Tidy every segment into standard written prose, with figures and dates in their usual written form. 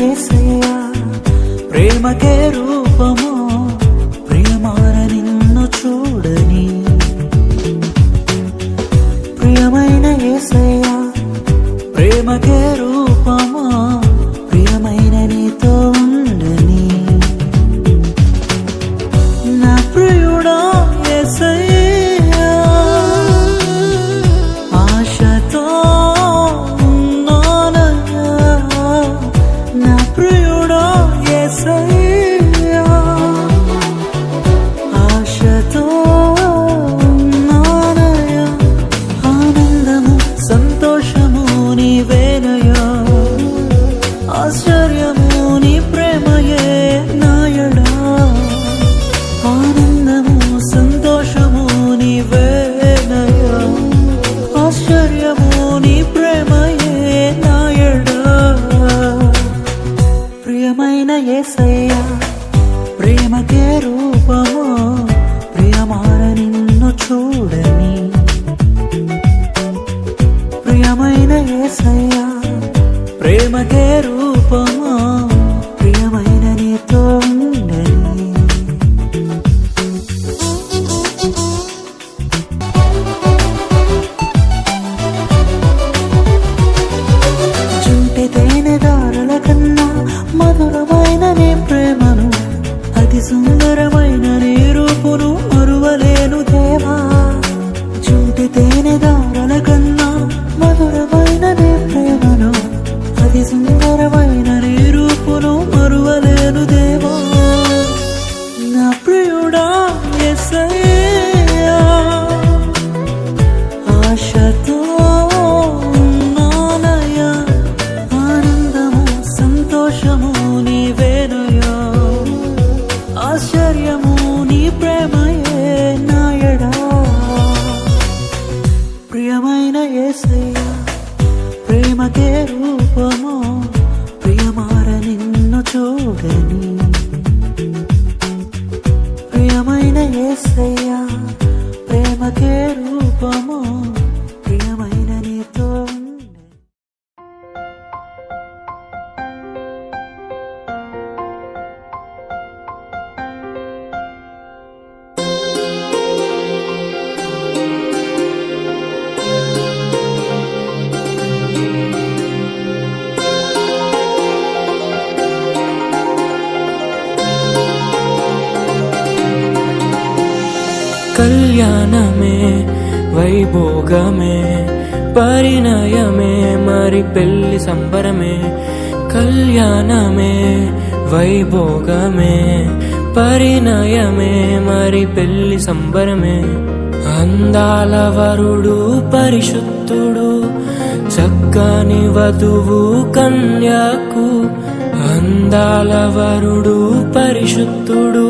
యేసయ్యా ప్రేమకే రూపము ప్రియమైన నిన్ను చూడని ప్రియమైన యేసయ్యా ప్రేమకే రూపము ప్రియమైన నీతో ఉండని నా ప్రియుడా యేసయ్యా ఆశతో ఉన్నానయ్యా నా ప్రియుడా యేసయ్యా ఆశతో ఉన్నానయ్యా ఆనందము సంతోషము నీవేనయ్యా ఆశ్చర్యము నీ ప్రేమయే నాయడా ఆనందము సంతోషము నీవేనయ్యా ఆశ్చర్యము నీ ప్రేమయే నాయడా ప్రియమైన యేసయ్యా ప్రేమకే రూపము ప్రియమైన నిన్ను చూడని ప్రియమైన యేసయ్యా ప్రేమకే రూపము ప్రియమైన నీతో ఉండని చుంటి తేనెదారుల కన్నా మధురమైన నీ ప్రేమను అతి సుందరమైన నీ రూపును మరువలేను దేవా చుంటి తేనెదారుల కన్నా మధురమైన నీ ప్రేమను అతి సుందరమైన నీ రూపును మరువలేను దేవా నా ప్రియుడా యేసయ్యా ఆశతో ఉన్నానయ్యా ఆనందము సంతోషము నీవేనయ్యా ఆశ్చర్యము నీ ప్రేమయే నాయడా ప్రియమైన యేసయ్యా ప్రేమకే రూపము ప్రియమార నిన్ను చూడని ప్రియమైన యేసయ్యా ప్రేమకే రూపము ప్రియమైన నీతో ఉండని కళ్యాణమే వైభోగమే పరిణయమే మరి పెళ్లి సంబరమే కళ్యాణమే వైభోగమే పరిణయమే మరి పెళ్లి సంబరమే అందాల వరుడు పరిశుద్ధుడు చక్కని వధువు కన్యాకు అందాల వరుడు పరిశుద్ధుడు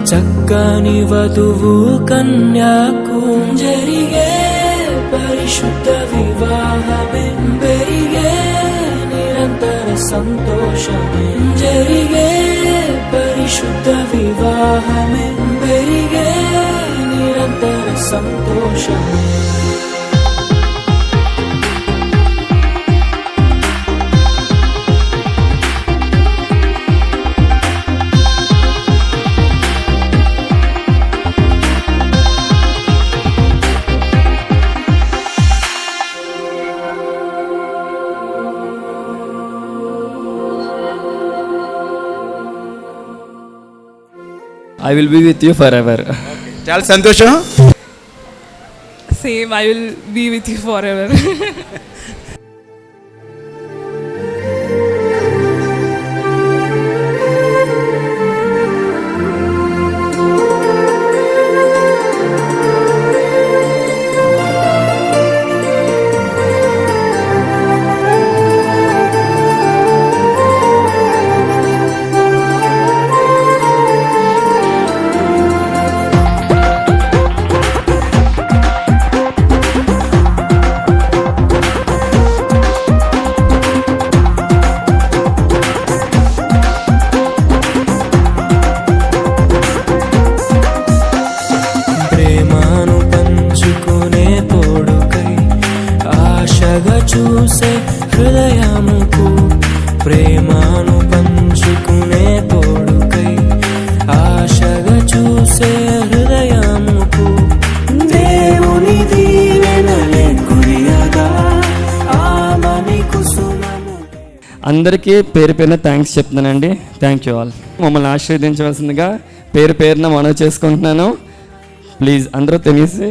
చక్కని వధువు కన్యాకు జరిగే పరిశుద్ధ వివాహమే పెరిగే నిరంతర సంతోషమే జరిగే పరిశుద్ధ వివాహమే పెరిగే నిరంతర సంతోషమే I will be with you forever. చాలా సంతోషం. Same, I will be with you forever. చూసే హృదయముకు ప్రేమను పంచుకునే తోడుకై ఆశగా చూసే హృదయముకు దేవుని దీవెనలే కురియగా ఆమని కుసుమము. అందరికీ పేరు పేరున థ్యాంక్స్ చెప్తున్నానండి. Thank you all. మమ్మల్ని ఆశీర్వదించవలసిందిగా పేరు పేరున మనవి చేసుకుంటున్నాను. ప్లీజ్ అందరూ తెలిసి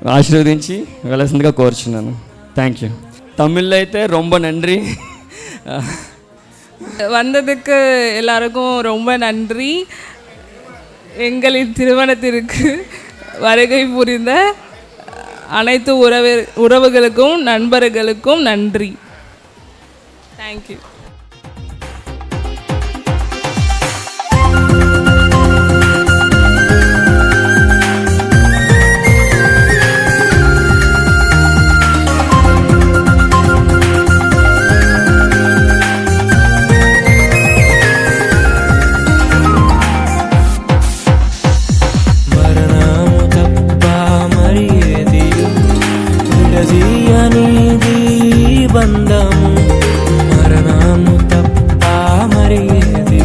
ఆశీర్వదించి వెళ్ళాల్సిందిగా కోరుచున్నాను. Thank you. తమిళ్లో అయితే ரொம்ப நன்றி. வந்ததுக்கு எல்லாருக்கும் ரொம்ப நன்றி. எங்களின் திருமணத்திற்கு வருகை புரிந்த அனைத்து உறவுகளுக்கும் நண்பர்களுக்கும் நன்றி. தேங்க்யூ. బంధము మరణము తప్ప మరి ఏది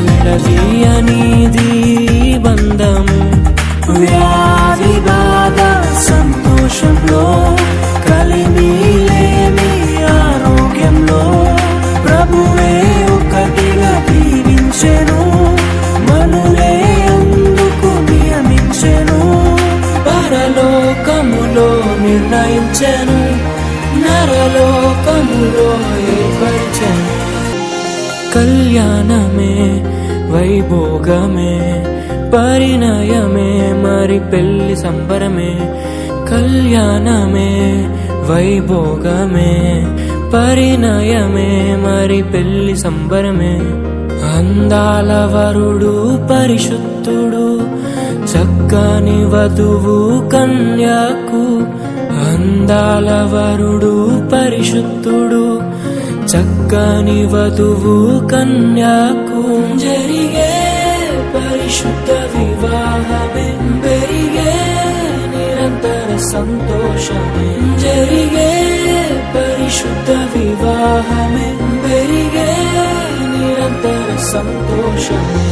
విడదీయనిది బంధము. వ్యాధి బాధ సంతోషంలో కలిమి లేని ఆరోగ్యంలో ప్రభువే ఒకటిగా దీవించెను. మనులే అందుకు నియమించెను. పరలోకములో నిర్ణయించెను. నరలోకములో ఏర్పరిచెను. కళ్యాణమే వైభోగమే పరిణయమే మరి పెళ్లి సంబరమే. కళ్యాణమే వైభోగమే పరిణయమే మరి పెళ్లి సంబరమే. అందాల వరుడు పరిశుద్ధుడు చక్కని వధువు కన్యాకు. అందాల వరుడు పరిశుద్ధుడు చక్కని వధువు కన్యాకు. జరిగే పరిశుద్ధ వివాహమే పెరిగే నిరంతర సంతోషమే. జరిగే పరిశుద్ధ వివాహమే పెరిగే నిరంతర సంతోషమే.